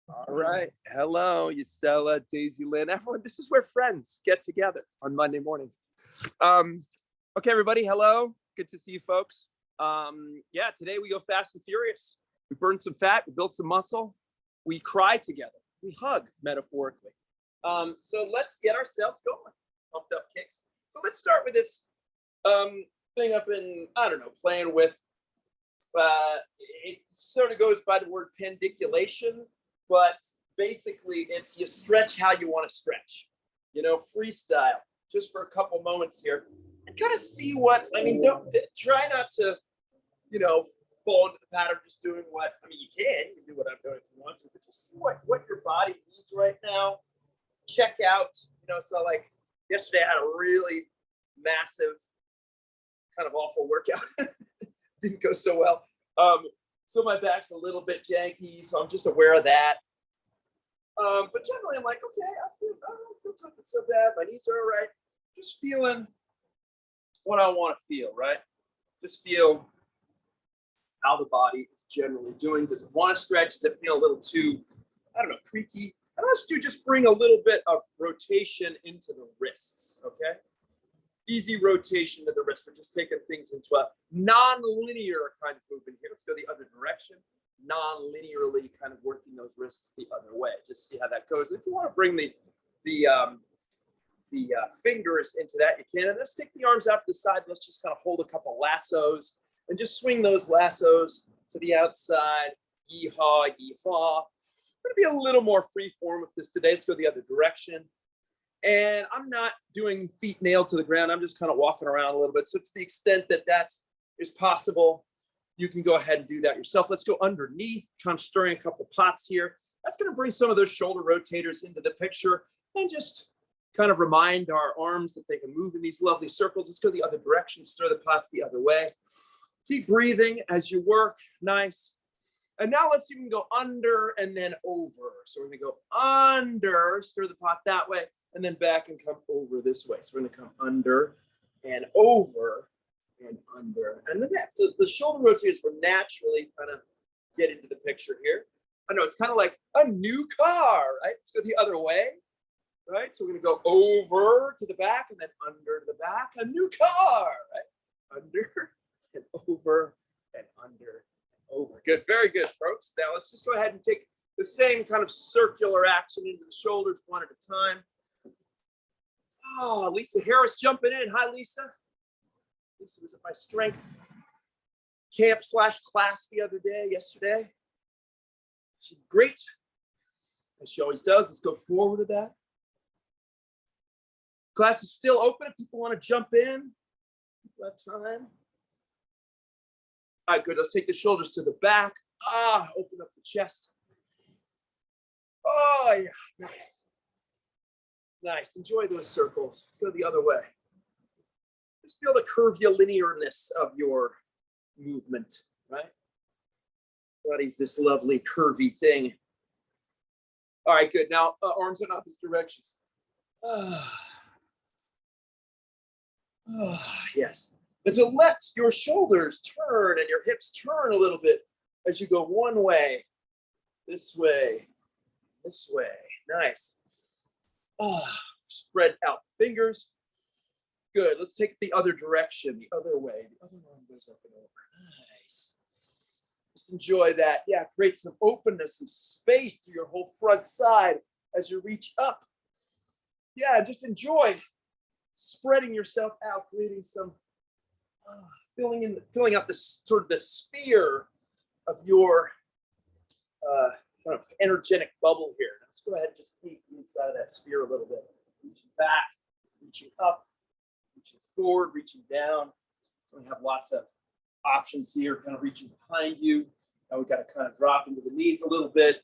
All right. Hello, Yusela, Daisy Lynn, everyone. This is where friends get together on Monday mornings. Um, okay, everybody. Hello. Good to see you folks. Yeah, today we go fast and furious. We burn some fat, we build some muscle, we cry together, we hug metaphorically. So let's get ourselves going. Pumped up kicks. So let's start with this thing I've been, I don't know, playing with. It sort of goes by the word pendiculation, but basically it's you stretch how you want to stretch, freestyle just for a couple moments here and kind of see what, don't try not to, fall into the pattern just doing what, you can do what I'm doing if you want to, but just see what your body needs right now. Check out, so like yesterday I had a really massive kind of awful workout. Didn't go so well. So my back's a little bit janky, so I'm just aware of that. But generally I'm like, okay, I don't feel something so bad. My knees are all right. Just feeling what I want to feel, right? Just feel how the body is generally doing. Does it want to stretch? Does it feel a little too, creaky? And let's just bring a little bit of rotation into the wrists, okay? Easy rotation to the wrist. We're just taking things into a non-linear kind of movement here. Let's go the other direction. Non-linearly kind of working those wrists the other way. Just see how that goes. If you want to bring the fingers into that, you can. And let's take the arms out to the side. Let's just kind of hold a couple lassos and just swing those lassos to the outside. Yeehaw, yeehaw. I'm going to be a little more free form with this today. Let's go the other direction. And I'm not doing feet nailed to the ground. I'm just kind of walking around a little bit. So to the extent that that is possible, you can go ahead and do that yourself. Let's go underneath, kind of stirring a couple pots here. That's going to bring some of those shoulder rotators into the picture and just kind of remind our arms that they can move in these lovely circles. Let's go the other direction, stir the pots the other way. Keep breathing as you work. Nice. And now let's even go under and then over. So we're going to go under, stir the pot that way, and then back and come over this way. So we're going to come under and over and under. And then so the shoulder rotators will naturally kind of get into the picture here. I know it's kind of like a new car, right? Let's go the other way, right? So we're going to go over to the back and then under to the back. A new car, right? Under and over and under. Over. Good. Very good, folks. Now let's just go ahead and take the same kind of circular action into the shoulders one at a time. Oh, Lisa Harris jumping in. Hi, Lisa. Lisa was at my strength camp / class the other day, yesterday. She's great, as she always does. Let's go forward with that. Class is still open if people want to jump in. People have time. All right, good. Let's take the shoulders to the back. Open up the chest. Oh, yeah. Nice. Nice. Enjoy those circles. Let's go the other way. Just feel the curvilinearness of your movement, right? Body's this lovely curvy thing. All right, good. Now, arms in opposite directions. Yes. And so let your shoulders turn and your hips turn a little bit as you go one way, this way, this way. Nice. Spread out fingers. Good. Let's take the other direction, the other way. The other arm goes up and over. Nice. Just enjoy that. Yeah, create some openness, some space to your whole front side as you reach up. Yeah, just enjoy spreading yourself out, creating some filling out this sort of the sphere of your kind of energetic bubble here. Now let's go ahead and just peek inside of that sphere a little bit. Reaching back, reaching up, reaching forward, reaching down. So we have lots of options here, kind of reaching behind you. Now we've got to kind of drop into the knees a little bit,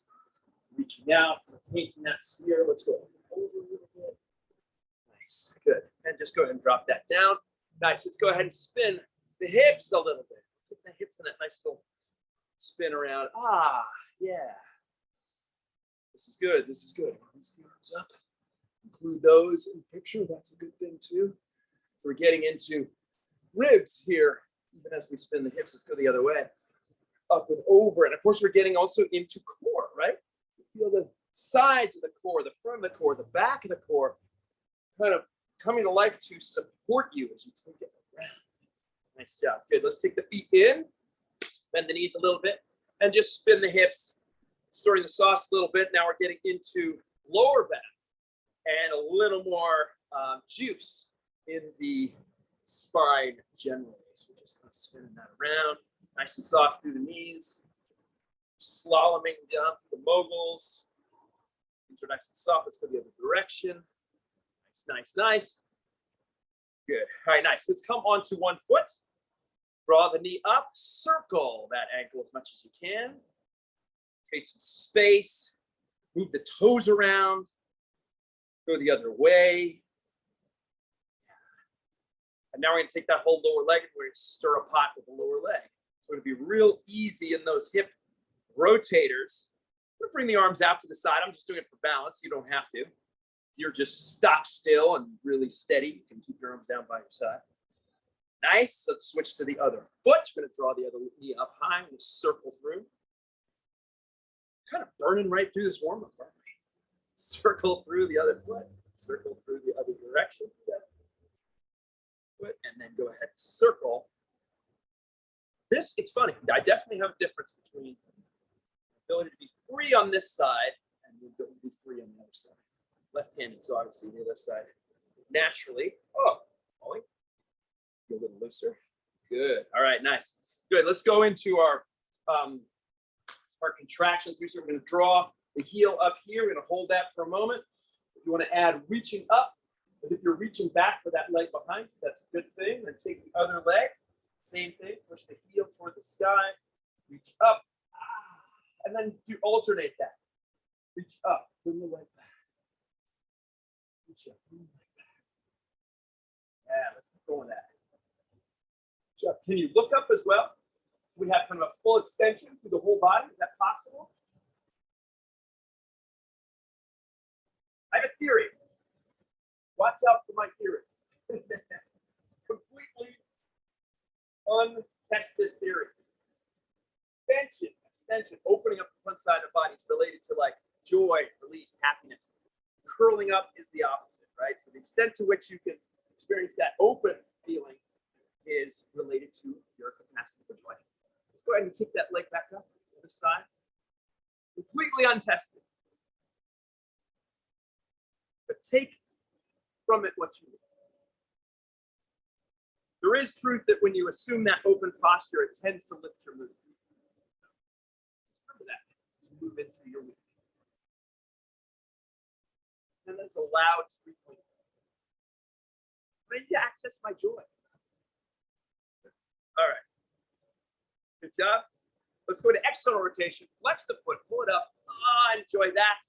reaching out, painting that sphere. Let's go over a little bit. Nice, good. And just go ahead and drop that down. Nice. Let's go ahead and spin the hips a little bit. Take the hips in that nice little spin around. Yeah. This is good. This is good. Raise the arms up. Include those in the picture. That's a good thing too. We're getting into ribs here, even as we spin the hips. Let's go the other way. Up and over. And of course, we're getting also into core, right? You feel sides of the core, the front of the core, the back of the core, kind of coming to life to support you as you take it around. Nice job. Good. Let's take the feet in, bend the knees a little bit, and just spin the hips, stirring the sauce a little bit. Now we're getting into lower back and a little more juice in the spine generally. So we're just kind of spinning that around, nice and soft through the knees, slaloming down through the moguls. These are nice and soft. Let's go the other direction. Nice, nice, nice. Good. All right, nice. Let's come onto one foot. Draw the knee up. Circle that ankle as much as you can. Create some space. Move the toes around. Go the other way. And now we're going to take that whole lower leg and we're going to stir a pot with the lower leg. So it'll be real easy in those hip rotators. I'm going to bring the arms out to the side. I'm just doing it for balance. You don't have to. If you're just stock still and really steady, you can keep your arms down by your side. Nice. Let's switch to the other foot. We're going to draw the other knee up high and circle through. Kind of burning right through this warm-up, aren't we? Circle through the other foot. Circle through the other direction. Foot, and then go ahead and circle. This, it's funny. I definitely have a difference between the ability to be free on this side and the ability to be free on the other side. Left-handed, so obviously the other side naturally. Oh, Ollie. Be a little looser. Good. All right, nice. Good. Let's go into our contraction through. So we're going to draw the heel up here. We're going to hold that for a moment. If you want to add reaching up, as if you're reaching back for that leg behind you, that's a good thing. Then take the other leg. Same thing. Push the heel toward the sky. Reach up. And then you alternate that. Reach up. Bring the leg back. Reach up. Bring the leg back. Yeah, let's keep going that. Can you look up as well? So we have kind of a full extension through the whole body. Is that possible? I have a theory. Watch out for my theory. Completely untested theory. Extension, opening up the front side of the body is related to like joy, release, happiness. Curling up is the opposite, right? So the extent to which you can experience that open feeling is related to your capacity for joy. Let's go ahead and kick that leg back up to the other side. Completely untested. But take from it what you need. There is truth that when you assume that open posture, it tends to lift your mood. Remember that. Move into your week. And that's a loud street point. I need to access my joy. All right. Good job. Let's go to external rotation. Flex the foot, pull it up. Ah, enjoy that.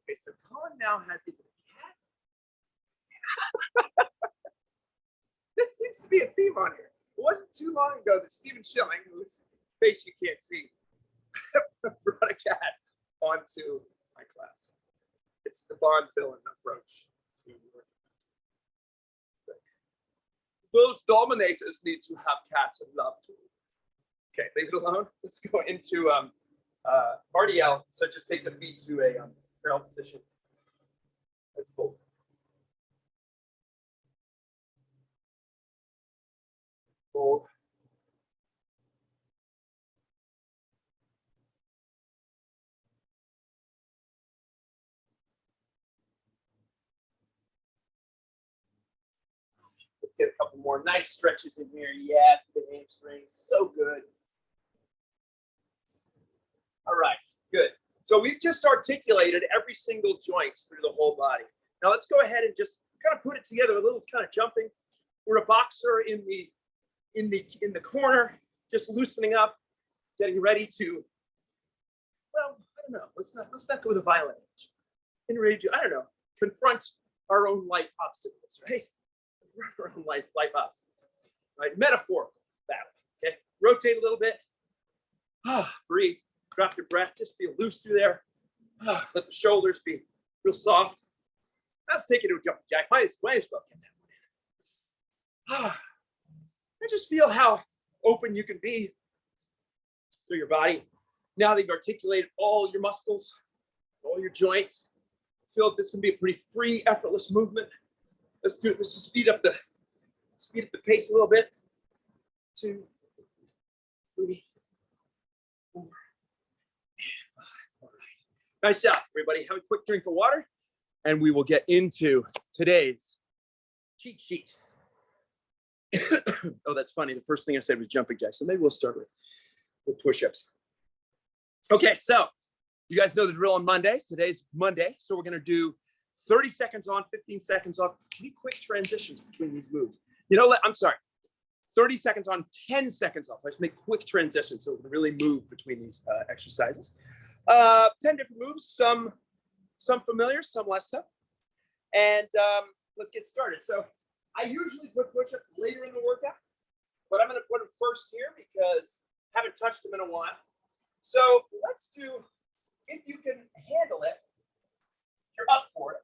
Okay, so Colin now has his cat. This seems to be a theme on here. It wasn't too long ago that Stephen Schilling, whose face you can't see, brought a cat onto my class. It's the Bond villain approach to work. Those dominators need to have cats and love too. Okay, leave it alone. Let's go into RDL. So just take the feet to a parallel position and fold. Fold. Let's get a couple more nice stretches in here. Yeah, the hamstrings, so good. All right, good. So we've just articulated every single joint through the whole body. Now let's go ahead and just kind of put it together, a little kind of jumping. We're a boxer in the corner, just loosening up, getting ready to, well, I don't know. Let's not go with a violent image. Getting ready to, I don't know, confront our own life obstacles, right? Our own life obstacles, right? Metaphorical battle. Okay, rotate a little bit. Breathe. Drop your breath. Just feel loose through there. Let the shoulders be real soft. Let's take it to a jumping jack. Might as well get that one in. And just feel how open you can be through your body. Now that you've articulated all your muscles, all your joints, feel this can be a pretty free, effortless movement. Let's do it. Let's just speed up the pace a little bit. 2, 3, 4, and 5. All right. Nice job, everybody. Have a quick drink of water, and we will get into today's cheat sheet. Oh, that's funny. The first thing I said was jumping jacks, so maybe we'll start with push-ups. Okay, so you guys know the drill on Mondays. Today's Monday, so we're gonna do 30 seconds on, 15 seconds off. Pretty quick transitions between these moves. I'm sorry. 30 seconds on, 10 seconds off. Let's make quick transitions so we can really move between these exercises. 10 different moves, some familiar, some less so. And let's get started. So I usually put push-ups later in the workout, but I'm gonna put them first here because I haven't touched them in a while. So let's do, if you can handle it, you're up for it.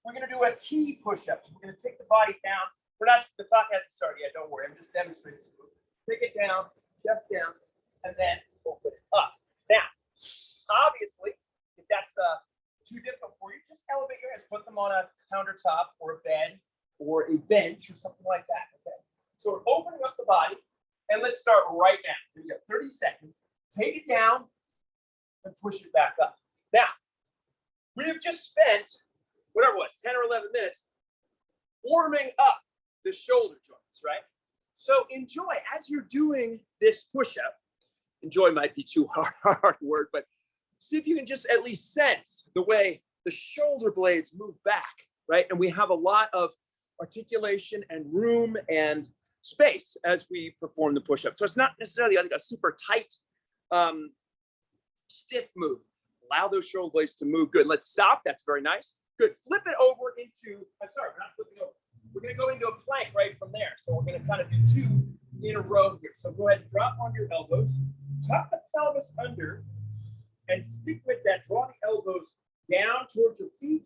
We're gonna do a T push-up. We're gonna take the body down. The talk hasn't started yet, don't worry. I'm just demonstrating this move. Take it down, just down, and then open it up. Now, obviously, if that's too difficult for you, just elevate your hands. Put them on a countertop or a bed or a bench or something like that, okay? So we're opening up the body, and let's start right now. Here we go, 30 seconds. Take it down and push it back up. Now, we've just spent, whatever it was, 10 or 11 minutes warming up the shoulder joints, right? So enjoy, as you're doing this push-up, enjoy might be too hard word, but see if you can just at least sense the way the shoulder blades move back, right? And we have a lot of articulation and room and space as we perform the push-up. So it's not necessarily like a super tight, stiff move. Allow those shoulder blades to move. Good. Let's stop. That's very nice. Good. Flip it over into, I'm sorry, we're not flipping over. We're going to go into a plank right from there. So we're going to kind of do 2 in a row here. So go ahead and drop on your elbows, tuck the pelvis under, and stick with that. Draw the elbows down towards your feet.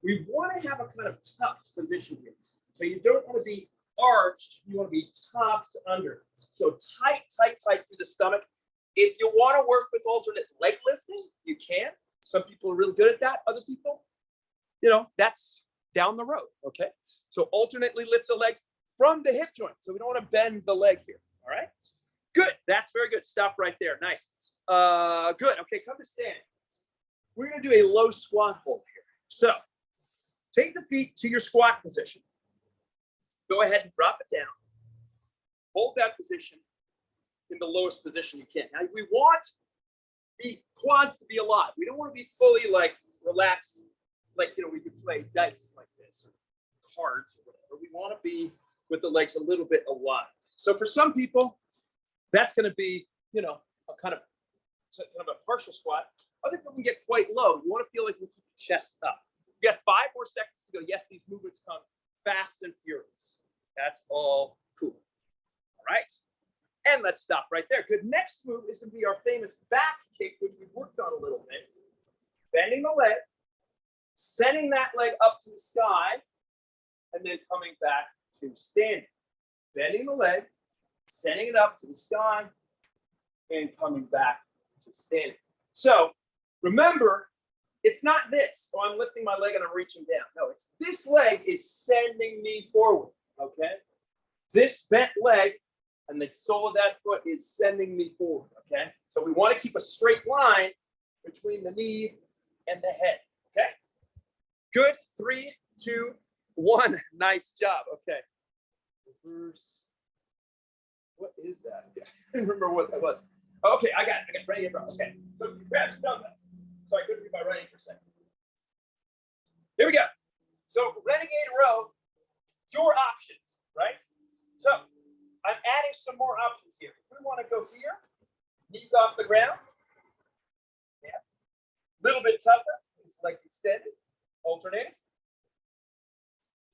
We want to have a kind of tucked position here. So you don't want to be arched. You want to be tucked under. So tight, tight, tight through the stomach. If you want to work with alternate leg lifting, you can. Some people are really good at that. Other people, that's down the road, okay? So alternately lift the legs from the hip joint. So we don't want to bend the leg here, all right? Good, that's very good. Stop right there, nice. Good, okay, come to standing. We're gonna do a low squat hold here. So take the feet to your squat position. Go ahead and drop it down. Hold that position in the lowest position you can. Now we want the quads to be alive. We don't want to be fully like relaxed, like, we could play dice like this or cards or whatever. We want to be with the legs a little bit alive. So for some people, that's going to be, a kind of a partial squat. Other people can get quite low. You want to feel like you keep the chest up. You got 5 more seconds to go. Yes, these movements come fast and furious. That's all cool. All right. And let's stop right there. Good. Next move is going to be our famous back kick, which we've worked on a little bit. Bending the leg, sending that leg up to the sky, and then coming back to standing. Bending the leg, sending it up to the sky, and coming back to standing. So remember, it's not this. Oh, I'm lifting my leg and I'm reaching down. No, it's this leg is sending me forward, okay? This bent leg and the sole of that foot is sending me forward, okay? So we want to keep a straight line between the knee and the head, okay? Good, 3, 2, 1. Nice job, okay. Reverse. What is that? I didn't remember what that was. Okay, I got it. Renegade row. Okay, so grab some dumbbells. So I couldn't read my writing for a second. Here we go. So renegade row, your options, right? So I'm adding some more options here. If we want to go here, knees off the ground. Yeah. A little bit tougher is legs extended, alternating.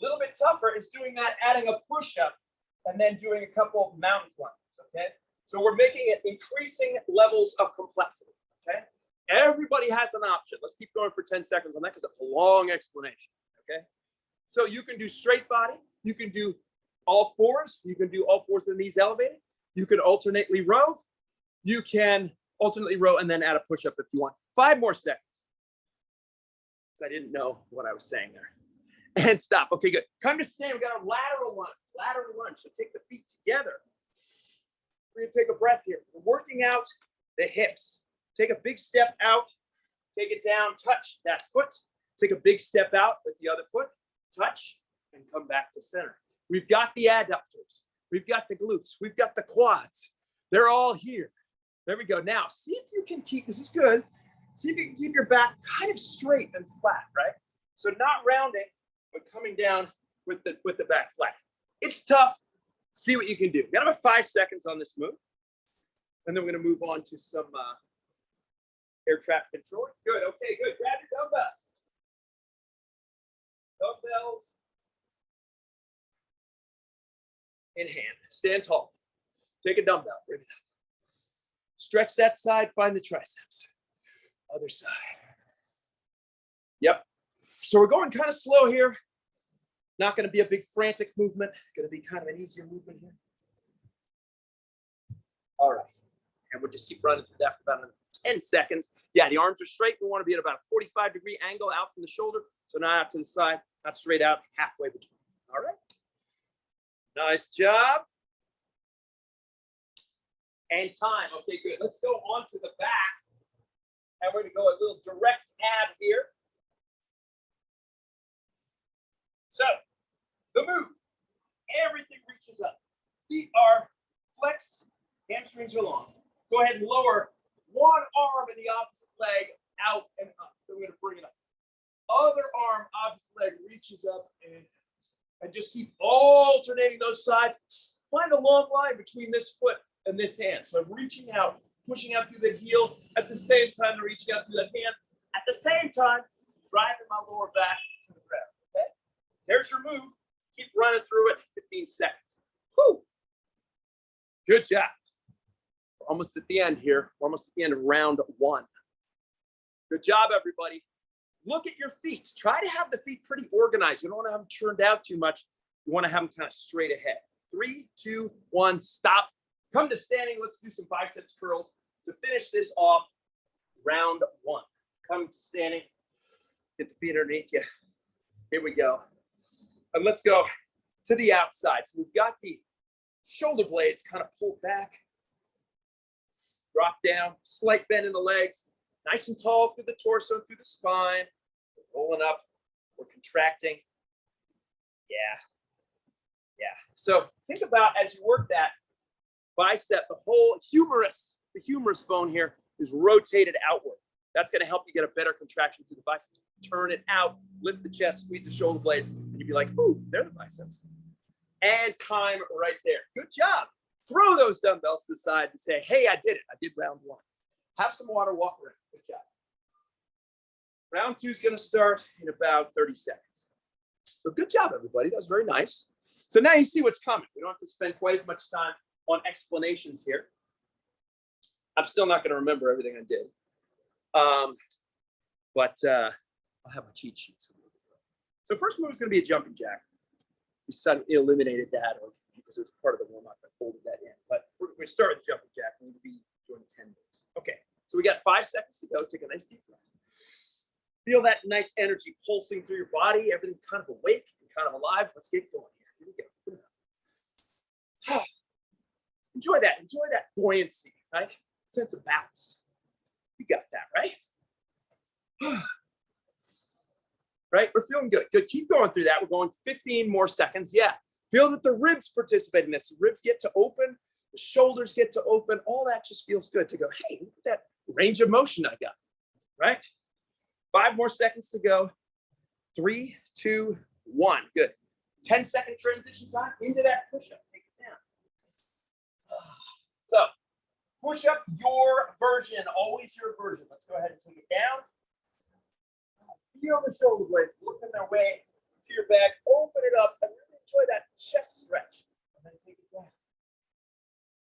A little bit tougher is doing that, adding a push-up, and then doing a couple of mountain climbers, okay? So we're making it increasing levels of complexity, okay? Everybody has an option. Let's keep going for 10 seconds on that because it's a long explanation, okay? So you can do straight body. You can do all fours. You can do all fours with the knees elevated. You can alternately row. You can alternately row and then add a push-up if you want. 5 more seconds. I didn't know what I was saying there. And stop. Okay, good. Come to stand. We got a lateral lunge. Lateral lunge. So take the feet together. We're going to take a breath here. We're working out the hips. Take a big step out. Take it down. Touch that foot. Take a big step out with the other foot. Touch and come back to center. We've got the adductors. We've got the glutes. We've got the quads. They're all here. There we go. Now, see if you can keep, this is good. See if you can keep your back kind of straight and flat, right? So not rounding, but coming down with the back flat. It's tough. See what you can do. We got about 5 seconds on this move. And then we're going to move on to some air traffic control. Good. Okay, good. Grab your dumbbells. Dumbbells in hand. Stand tall. Take a dumbbell. Bring it up. Stretch that side. Find the triceps. Other side. Yep. So we're going kind of slow here. Not going to be a big frantic movement. Going to be kind of an easier movement here. All right. And we'll just keep running through that for about 10 seconds. Yeah, the arms are straight. We want to be at about a 45-degree angle out from the shoulder. So not out to the side, not straight out, halfway between. All right. Nice job. And time. Okay, good. Let's go on to the back. And we're going to go a little direct ab here. So, the move. Everything reaches up. Feet are flexed. Hamstrings are long. Go ahead and lower one arm in the opposite leg out and up. Then we're going to bring it up. Other arm, opposite leg reaches up and just keep alternating those sides. Find a long line between this foot and this hand. So I'm reaching out, pushing out through the heel at the same time, reaching out through the hand at the same time, driving my lower back to the ground. Okay, there's your move. Keep running through it. 15 seconds. Whew. Good job. We're almost at the end here. We're almost at the end of round 1. Good job, everybody. Look at your feet. Try to have the feet pretty organized. You don't want to have them turned out too much. You want to have them kind of straight ahead. 3, 2, 1, stop. Come to standing. Let's do some biceps curls to finish this off. Round 1. Come to standing. Get the feet underneath you. Here we go. And let's go to the outside. So we've got the shoulder blades kind of pulled back. Drop down. Slight bend in the legs. Nice and tall through the torso, through the spine. We're rolling up. We're contracting. Yeah. Yeah. So think about as you work that bicep, the whole humerus, the humerus bone here is rotated outward. That's going to help you get a better contraction through the biceps. Turn it out, lift the chest, squeeze the shoulder blades, and you'd be like, ooh, they're the biceps. And time right there. Good job. Throw those dumbbells to the side and say, hey, I did it. I did round 1. Have some water, walk around. Good job. Round 2 is going to start in about 30 seconds. So good job, everybody. That was very nice. So now you see what's coming. We don't have to spend quite as much time on explanations here. I'm still not going to remember everything I did. But I'll have my cheat sheets. So first move is going to be a jumping jack. We suddenly eliminated that because it was part of the warm-up. I folded that in. But we start with jumping jack. We're going to be doing 10 moves. Okay, so we got 5 seconds to go. Take a nice deep breath. Feel that nice energy pulsing through your body. Everything kind of awake and kind of alive. Let's get going. Here we go. Enjoy that. Enjoy that buoyancy, right? Sense of balance. You got that, right? Right? We're feeling good. Good. Keep going through that. We're going 15 more seconds. Yeah. Feel that the ribs participate in this. The ribs get to open. The shoulders get to open. All that just feels good to go, hey, look at that range of motion I got, right? 5 more seconds to go. 3, 2, 1. Good. 10-second transition time into that push-up. Take it down. So push-up your version. Always your version. Let's go ahead and take it down. Feel the shoulder blades working their way to your back. Open it up and really enjoy that chest stretch. And then take it down.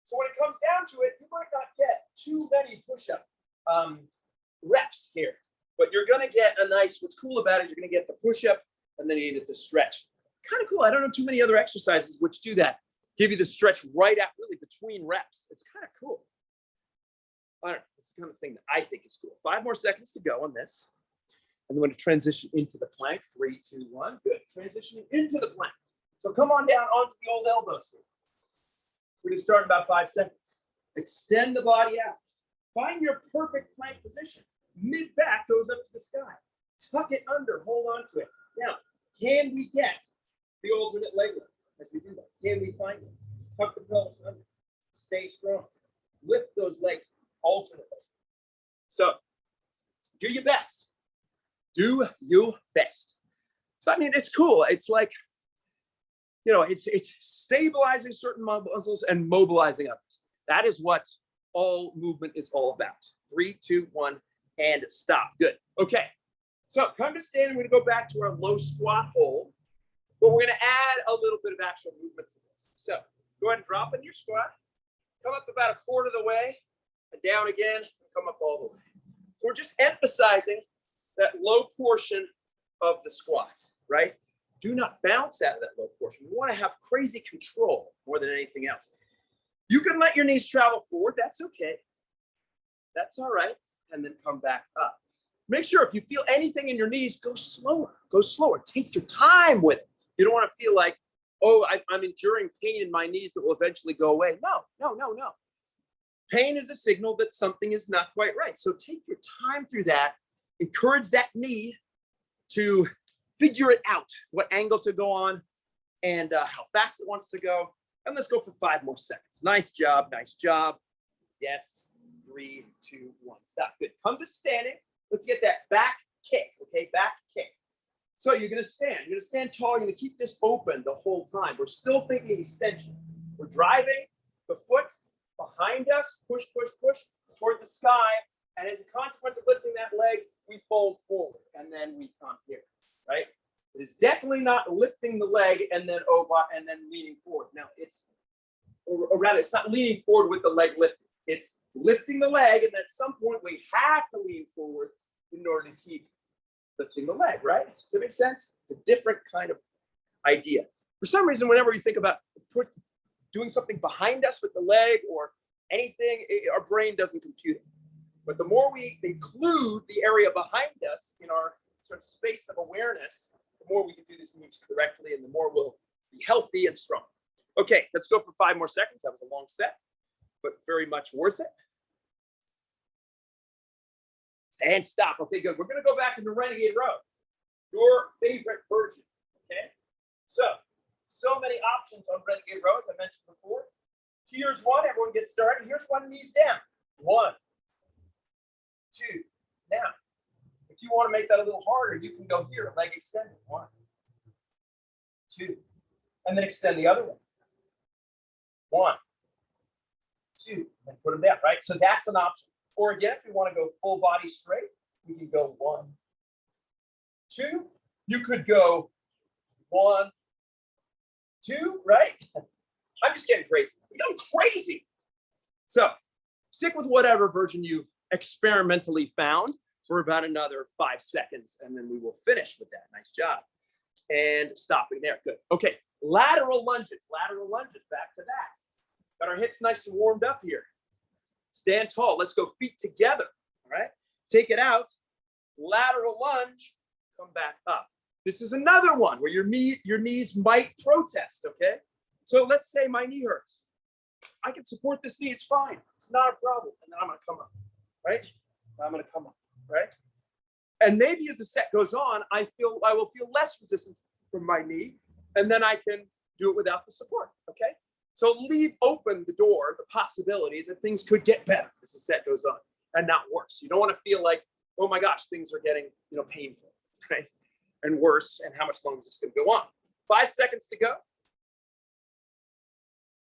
So when it comes down to it, you might not get too many push-up reps here. But you're going to get a nice, what's cool about it is you're going to get the push-up and then you get the stretch. Kind of cool. I don't know too many other exercises which do that. Give you the stretch right at really between reps. It's kind of cool. I don't know. It's the kind of thing that I think is cool. 5 more seconds to go on this. And then we're going to transition into the plank. 3, 2, 1. Good. Transitioning into the plank. So come on down onto the old elbows here. We're going to start in about 5 seconds. Extend the body out. Find your perfect plank position. Mid back goes up to the sky. Tuck it under. Hold on to it. Now, can we get the alternate leg lift as we do that? Can we find it? Tuck the pelvis under. Stay strong. Lift those legs alternately. So, do your best. Do your best. So, I mean, it's cool. It's like, you know, it's stabilizing certain muscles and mobilizing others. That is what all movement is all about. 3, 2, 1, and stop. Good. Okay. So come to stand. We're going to go back to our low squat hold, but we're going to add a little bit of actual movement to this. So go ahead and drop in your squat. Come up about a quarter of the way, and down again, and come up all the way. So we're just emphasizing that low portion of the squat, right? Do not bounce out of that low portion. We want to have crazy control more than anything else. You can let your knees travel forward. That's okay. That's all right. And then come back up. Make sure if you feel anything in your knees, go slower. Go slower. Take your time with it. You don't want to feel like, oh, I'm enduring pain in my knees that will eventually go away. No. Pain is a signal that something is not quite right. So take your time through that. Encourage that knee to figure it out, what angle to go on and how fast it wants to go. And let's go for 5 more seconds. Nice job. Nice job. Yes. 3, 2, 1. Stop. Good. Come to standing. Let's get that back kick. Okay. Back kick. So you're going to stand. You're going to stand tall. You're going to keep this open the whole time. We're still thinking extension. We're driving the foot behind us. Push, push, push toward the sky. And as a consequence of lifting that leg, we fold forward. And then we come here. Right? It is definitely not lifting the leg and then leaning forward. Now or rather, it's not leaning forward with the leg lifted. It's lifting the leg, and at some point we have to lean forward in order to keep lifting the leg, right? Does that make sense? It's a different kind of idea. For some reason, whenever you think about doing something behind us with the leg or anything, our brain doesn't compute it. But the more we include the area behind us in our sort of space of awareness, the more we can do these moves correctly and the more we'll be healthy and strong. Okay, let's go for 5 more seconds. That was a long set, but very much worth it. And stop. Okay, good. We're going to go back into Renegade Row, your favorite version. Okay, so many options on Renegade Row, as I mentioned before. Here's one. Everyone gets started. Here's one. Knees down. 1, 2. Now, if you want to make that a little harder, you can go here, leg extended. 1, 2, and then extend the other one. 1, 2, and put them down, right? So that's an option. Or again, if you want to go full body straight, we can go 1, 2. You could go 1, 2, right? I'm just getting crazy. I'm going crazy. So stick with whatever version you've experimentally found for about another 5 seconds, and then we will finish with that. Nice job. And stopping there. Good. Okay. Lateral lunges. Lateral lunges. Back to that. Got our hips nice and warmed up here. Stand tall. Let's go feet together. All right. Take it out. Lateral lunge. Come back up. This is another one where your knees might protest. Okay. So let's say my knee hurts. I can support this knee. It's fine. It's not a problem. And then I'm going to come up. Right. I'm going to come up. Right. And maybe as the set goes on, I will feel less resistance from my knee. And then I can do it without the support. Okay. So leave open the door, the possibility that things could get better as the set goes on and not worse. You don't want to feel like, oh my gosh, things are getting, painful, right? And worse. And how much longer is this going to go on? 5 seconds to go.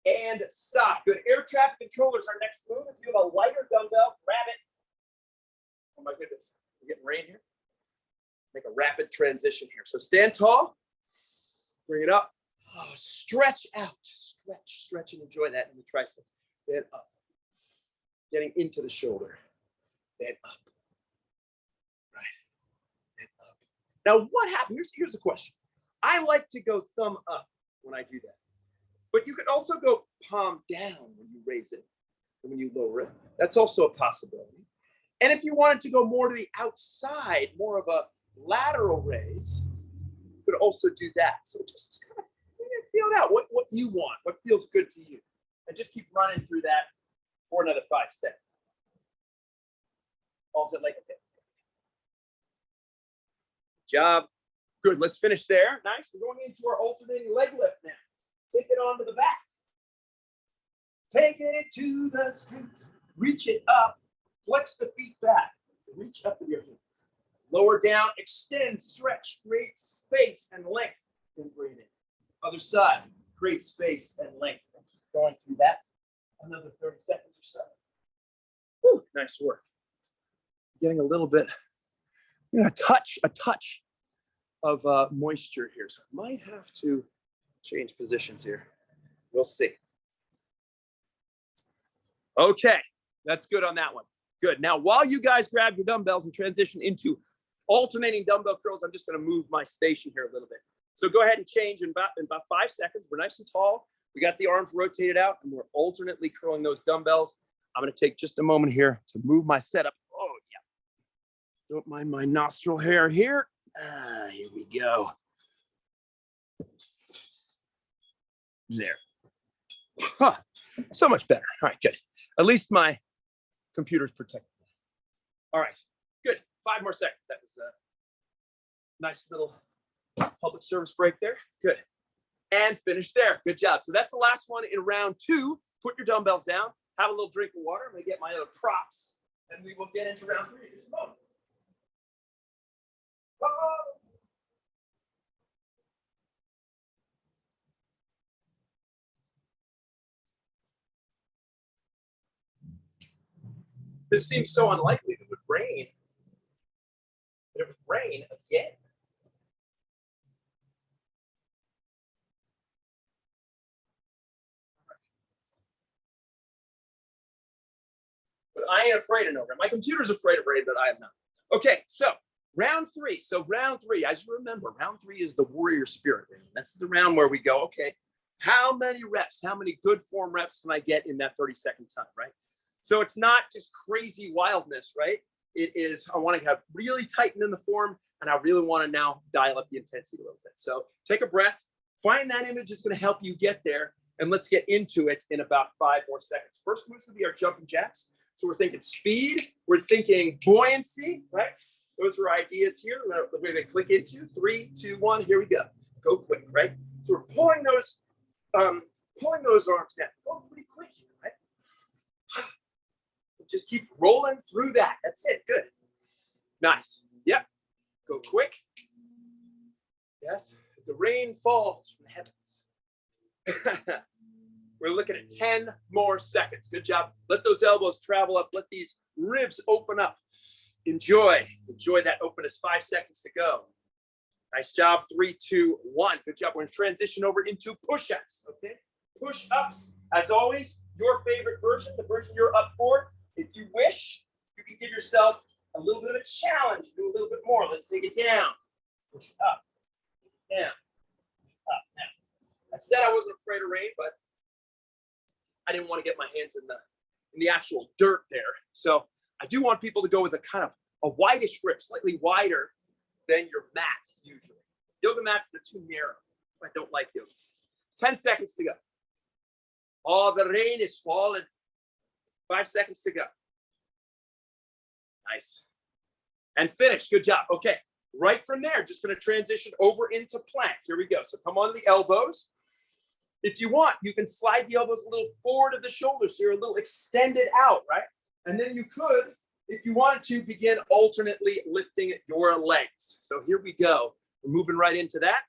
And stop. Good. Air traffic controller is our next move. If you have a lighter dumbbell, grab it. Oh my goodness. We're getting rain here. Make a rapid transition here. So stand tall. Bring it up. Oh, stretch out. Stretch and enjoy that in the tricep. Then up. Getting into the shoulder. Then up. Now, what happens? Here's the question. I like to go thumb up when I do that. But you could also go palm down when you raise it and when you lower it. That's also a possibility. And if you wanted to go more to the outside, more of a lateral raise, you could also do that. So just kind of feel it out, what you want, what feels good to you. And just keep running through that for another 5 seconds. Alternate leg lift. Job. Good, let's finish there. Nice, we're going into our alternating leg lift now. Take it onto the back. Taking it to the streets. Reach it up. Flex the feet back. Reach up with your hands. Lower down, extend, stretch, create space and length. Then breathe in. Other side, create space and length. Keep going through that. Another 30 seconds or so. Whew, nice work. Getting a little bit, a touch of moisture here. So I might have to change positions here. We'll see. Okay, that's good on that one. Good. Now, while you guys grab your dumbbells and transition into alternating dumbbell curls, I'm just going to move my station here a little bit. So go ahead and change in about 5 seconds. We're nice and tall. We got the arms rotated out, and we're alternately curling those dumbbells. I'm going to take just a moment here to move my setup. Oh, yeah. Don't mind my nostril hair here. Here we go. There. Huh. So much better. All right, good. At least my computer's protected. All right, good. 5 more seconds. That was a nice little public service break there. Good. And finish there. Good job. So that's the last one in round 2. Put your dumbbells down. Have a little drink of water. I'm going to get my other props. And we will get into round 3 in just a moment. This seems so unlikely that it would rain. That it would rain again. But I ain't afraid of no rain. My computer's afraid of rain, but I am not. Okay, so round 3. So round 3, as you remember, round 3 is the warrior spirit round. This is the round where we go, okay, how many reps, how many good form reps can I get in that 30-second time, right? So it's not just crazy wildness, right? It is, I want to have really tighten in the form, and I really want to now dial up the intensity a little bit. So take a breath, find that image that's going to help you get there, and let's get into it in about 5 more seconds. First move's going to be our jumping jacks. So we're thinking speed, we're thinking buoyancy, right? Those are ideas here. We're going to click into 3, 2, 1. Here we go. Go quick, right? So we're pulling those arms down. Go pretty quick here, right? Just keep rolling through that. That's it. Good. Nice. Yep. Go quick. Yes. The rain falls from the heavens. We're looking at 10 more seconds. Good job. Let those elbows travel up. Let these ribs open up. Enjoy that openness. 5 seconds to go. Nice job. 3, 2, 1. Good job. We're going to transition over into push-ups. Okay. Push-ups, as always, your favorite version, the version you're up for. If you wish, you can give yourself a little bit of a challenge. Do a little bit more. Let's take it down. Push up. Down. Up. Now, I said I wasn't afraid of rain, but I didn't want to get my hands in the actual dirt there. So I do want people to go with a kind of a whitish grip, slightly wider than your mat usually. Yoga mats, they're too narrow. I don't like yoga mats. 10 seconds to go. Oh, the rain is falling. 5 seconds to go. Nice. And finish. Good job. Okay. Right from there, just going to transition over into plank. Here we go. So come on the elbows. If you want, you can slide the elbows a little forward of the shoulders so you're a little extended out, right? And then you could, if you wanted to, begin alternately lifting your legs. So here we go. We're moving right into that.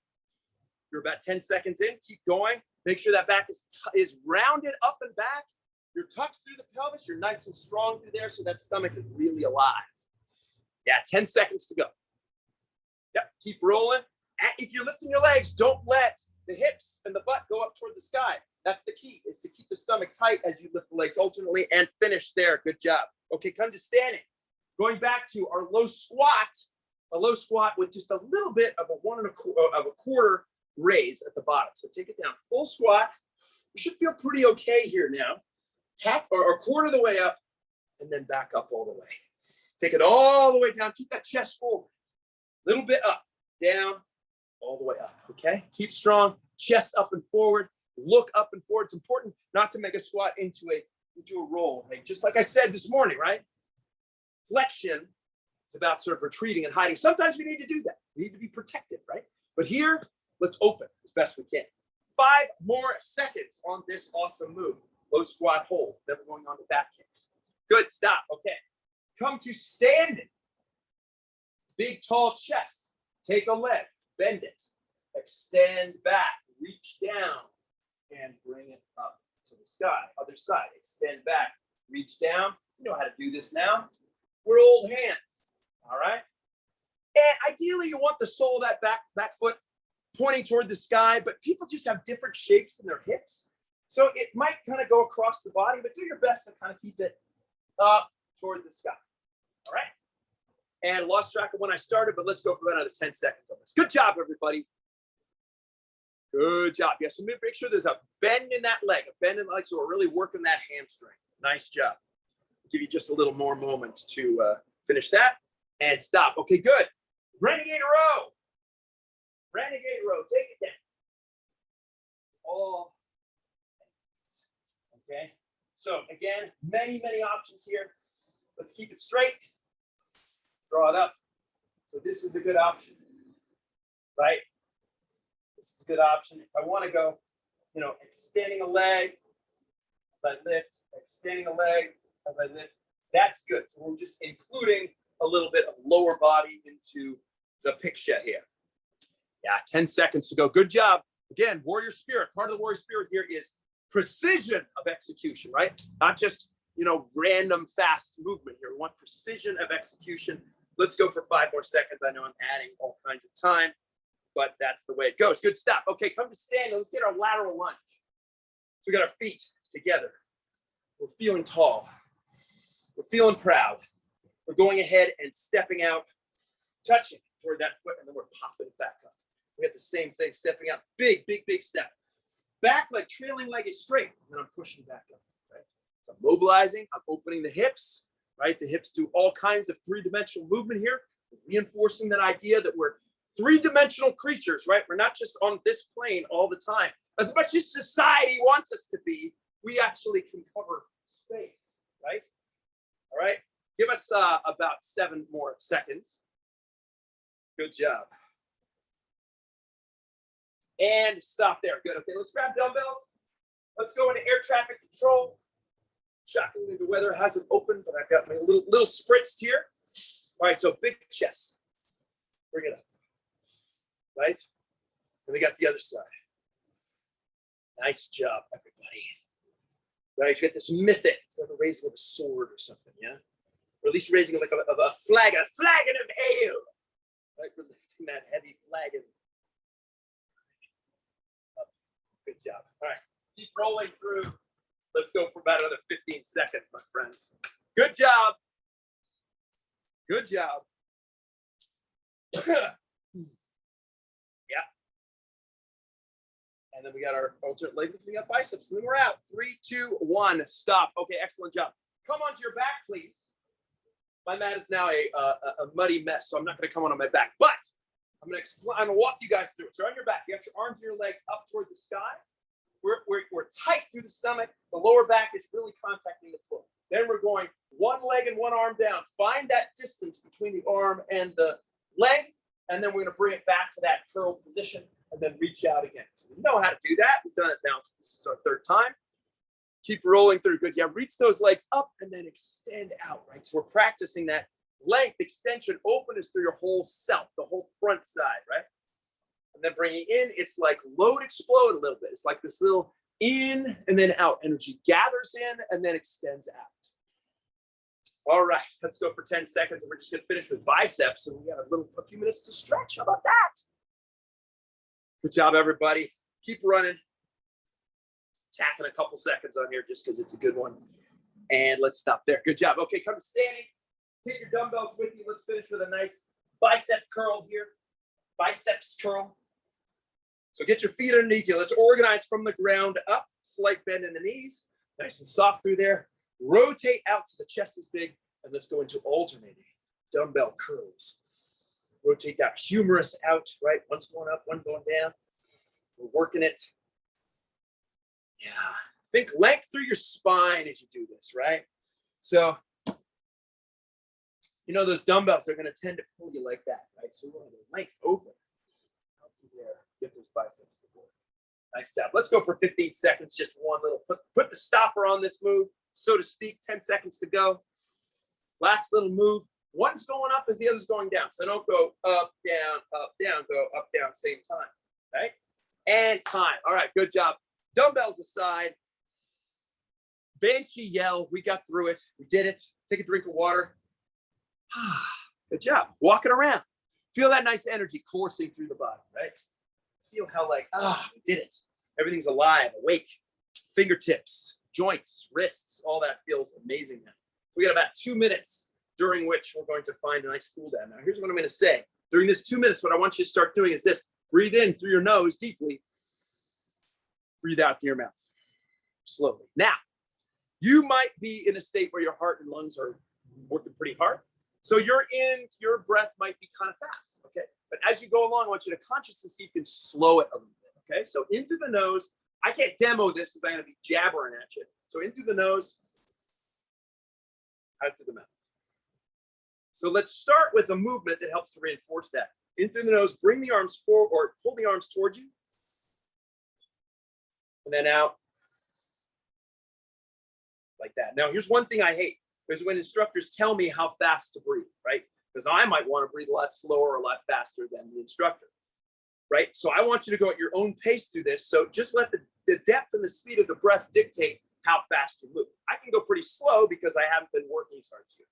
You're about 10 seconds in. Keep going. Make sure that back is rounded up and back. You're tucked through the pelvis. You're nice and strong through there, so that stomach is really alive. Yeah, 10 seconds to go. Yep, keep rolling. If you're lifting your legs, don't let the hips and the butt go up toward the sky. That's the key, is to keep the stomach tight as you lift the legs alternately and finish there. Good job. Okay, come to standing. Going back to our low squat a low squat with just a little bit of a 1 1/4 raise at the bottom. So take it down, full squat. You should feel pretty okay here now. Half or a quarter of the way up, and then back up all the way. Take it all the way down. Keep that chest forward. Little bit up, down, all the way up. Okay? Keep strong. Chest up and forward. Look up and forward. It's important not to make a squat into a roll. Like, just like I said this morning, right? Flexion, it's about sort of retreating and hiding. Sometimes we need to do that. We need to be protected, right? But here, let's open as best we can. 5 more seconds on this awesome move. Low squat hold. Then we're going on to back kicks. Good, stop. Okay. Come to standing. Big, tall chest. Take a leg, bend it, extend back, reach down, and bring it up to the sky. Other side, extend back, reach down. You know how to do this now. We're old hands, all right? And ideally, you want the sole of that back foot pointing toward the sky, but people just have different shapes in their hips. So it might kind of go across the body, but do your best to kind of keep it up toward the sky, all right? And lost track of when I started, but let's go for another 10 seconds on this. Good job, everybody. Good job. Yes, so make sure there's a bend in that leg, a bend in the leg, so we're really working that hamstring. Nice job. I'll give you just a little more moment to finish that and stop. Okay, good. Renegade row. Renegade row. Take it down. All. Okay. So again, many options here. Let's keep it straight. Draw it up. So this is a good option, right? This is a good option. If I want to go, extending a leg as I lift, extending a leg as I lift, that's good. So we're just including a little bit of lower body into the picture here. Yeah, 10 seconds to go. Good job. Again, warrior spirit. Part of the warrior spirit here is precision of execution, right? Not just, random fast movement here. We want precision of execution. Let's go for 5 more seconds. I know I'm adding all kinds of time, but that's the way it goes. Good stop. Okay, come to standing. Let's get our lateral lunge. So we got our feet together. We're feeling tall. We're feeling proud. We're going ahead and stepping out, touching toward that foot, and then we're popping it back up. We got the same thing, stepping out. Big step. Back leg, trailing leg is straight, and then I'm pushing back up. Right? So I'm mobilizing. I'm opening the hips. Right? The hips do all kinds of 3-dimensional movement here, reinforcing that idea that we're 3-dimensional creatures, right? We're not just on this plane all the time. As much as society wants us to be, we actually can cover space, right? All right. Give us about 7 more seconds. Good job. And stop there. Good. Okay, let's grab dumbbells. Let's go into air traffic control. Shockingly, the weather hasn't opened, but I've got my little spritzed here. All right, so big chest. Bring it up. Right? And we got the other side. Nice job, everybody. Right, you get this mythic. It's like the raising of a sword or something, yeah? Or at least raising like a flagon of ale. Right, we're lifting that heavy flagon. Good job. All right, keep rolling through. Let's go for about another 15 seconds, my friends. Good job. Good job. Yeah. And then we got our alternate leg. We got biceps. And then we're out. 3, 2, 1. Stop. Okay, excellent job. Come onto your back, please. My mat is now a muddy mess, so I'm not going to come on my back. But I'm going to walk you guys through it. So on your back, you got your arms and your legs up toward the sky. We're tight through the stomach. The lower back is really contacting the foot. Then we're going one leg and one arm down. Find that distance between the arm and the leg, and then we're going to bring it back to that curled position and then reach out again. So we know how to do that. We've done it now. This is our 3rd time. Keep rolling through. Good. Yeah, reach those legs up and then extend out, right? So we're practicing that length, extension, openness through your whole self, the whole front side, right? And then bringing in, it's like load, explode a little bit. It's like this little in and then out. Energy gathers in and then extends out. All right, let's go for 10 seconds. And we're just going to finish with biceps. And we got a few minutes to stretch. How about that? Good job, everybody. Keep running. Tacking a couple seconds on here just because it's a good one. And let's stop there. Good job. Okay, come to standing. Take your dumbbells with you. Let's finish with a nice bicep curl here, biceps curl. So get your feet underneath you. Let's organize from the ground up, slight bend in the knees, nice and soft through there. Rotate out so the chest is big, and let's go into alternating dumbbell curls. Rotate that humerus out, right? One's going up, one going down. We're working it. Yeah, think length through your spine as you do this, right? So, you know, those dumbbells are going to tend to pull you like that, right? So we want the length open. Help you there. Get those biceps forward. Nice job. Let's go for 15 seconds. Just one little, put the stopper on this move, so to speak. 10 seconds to go. Last little move. One's going up as the other's going down. So don't go up, down, go up, down, same time, right? And time. All right, good job. Dumbbells aside. Banshee yell. We got through it. We did it. Take a drink of water. Good job. Walking around. Feel that nice energy coursing through the body, right? Feel how like, we did it. Everything's alive, awake. Fingertips, joints, wrists, all that feels amazing now. We got about 2 minutes during which we're going to find a nice cool down. Now, here's what I'm going to say. During this 2 minutes, what I want you to start doing is this. Breathe in through your nose deeply. Breathe out through your mouth slowly. Now, you might be in a state where your heart and lungs are working pretty hard. So your breath might be kind of fast, okay? But as you go along, I want you to consciously see if you can slow it a little bit, okay? So in through the nose. I can't demo this because I'm going to be jabbering at you. So in through the nose, out through the mouth. So let's start with a movement that helps to reinforce that. In through the nose, bring the arms forward or pull the arms towards you. And then out like that. Now, here's one thing I hate is when instructors tell me how fast to breathe, right? Because I might want to breathe a lot slower or a lot faster than the instructor, right? So I want you to go at your own pace through this. So just let the depth and the speed of the breath dictate how fast you move. I can go pretty slow because I haven't been working as hard as you.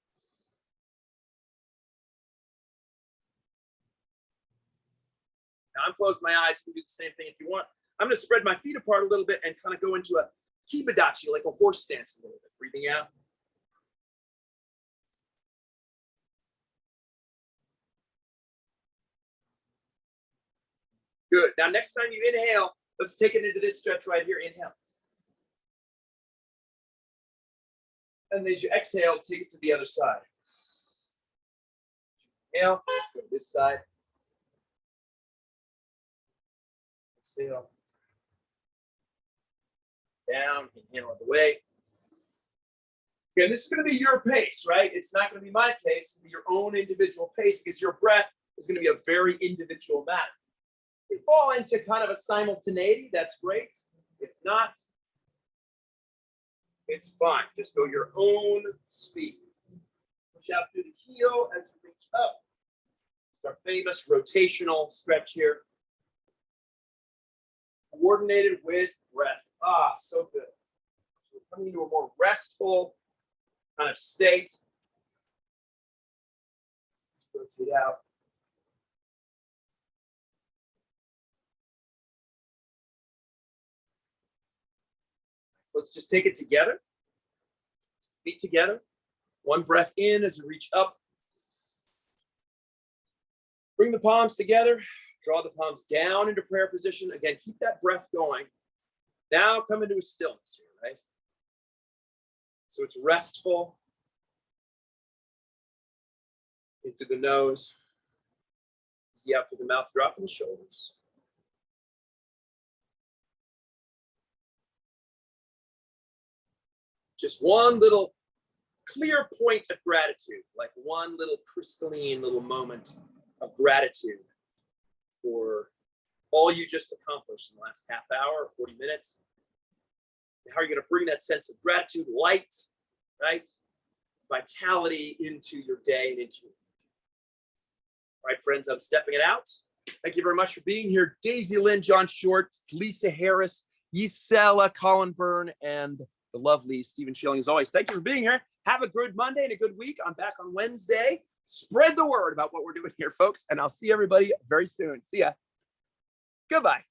Now I'm closing my eyes. You can do the same thing if you want. I'm going to spread my feet apart a little bit and kind of go into a kibadachi, like a horse stance a little bit. Breathing out. Good. Now, next time you inhale, let's take it into this stretch right here. Inhale. And as you exhale, take it to the other side. Inhale, go to this side. Exhale. Down, inhale on the way. Okay, and this is going to be your pace, right? It's not going to be my pace. It's going to be your own individual pace because your breath is going to be a very individual matter. If you fall into kind of a simultaneity, that's great. If not, it's fine. Just go your own speed. Push out through the heel as you reach up. It's our famous rotational stretch here. Coordinated with breath. Ah, so good. So we're coming into a more restful kind of state. Rotate out. So let's just take it together. Feet together. One breath in as you reach up. Bring the palms together. Draw the palms down into prayer position. Again, keep that breath going. Now come into a stillness here, right? So it's restful. In through the nose. Easy out through the mouth, dropping the shoulders. Just one little clear point of gratitude, like one little crystalline little moment of gratitude for all you just accomplished in the last half hour or 40 minutes. And how are you going to bring that sense of gratitude, light, right? Vitality into your day and into your week. All right, friends, I'm stepping it out. Thank you very much for being here. Daisy Lynn, John Short, Lisa Harris, Yisela, Colin Byrne, and the lovely Stephen Schilling. As always, thank you for being here. Have a good Monday and a good week. I'm back on Wednesday. Spread the word about what we're doing here, folks, and I'll see everybody very soon. See ya. Goodbye.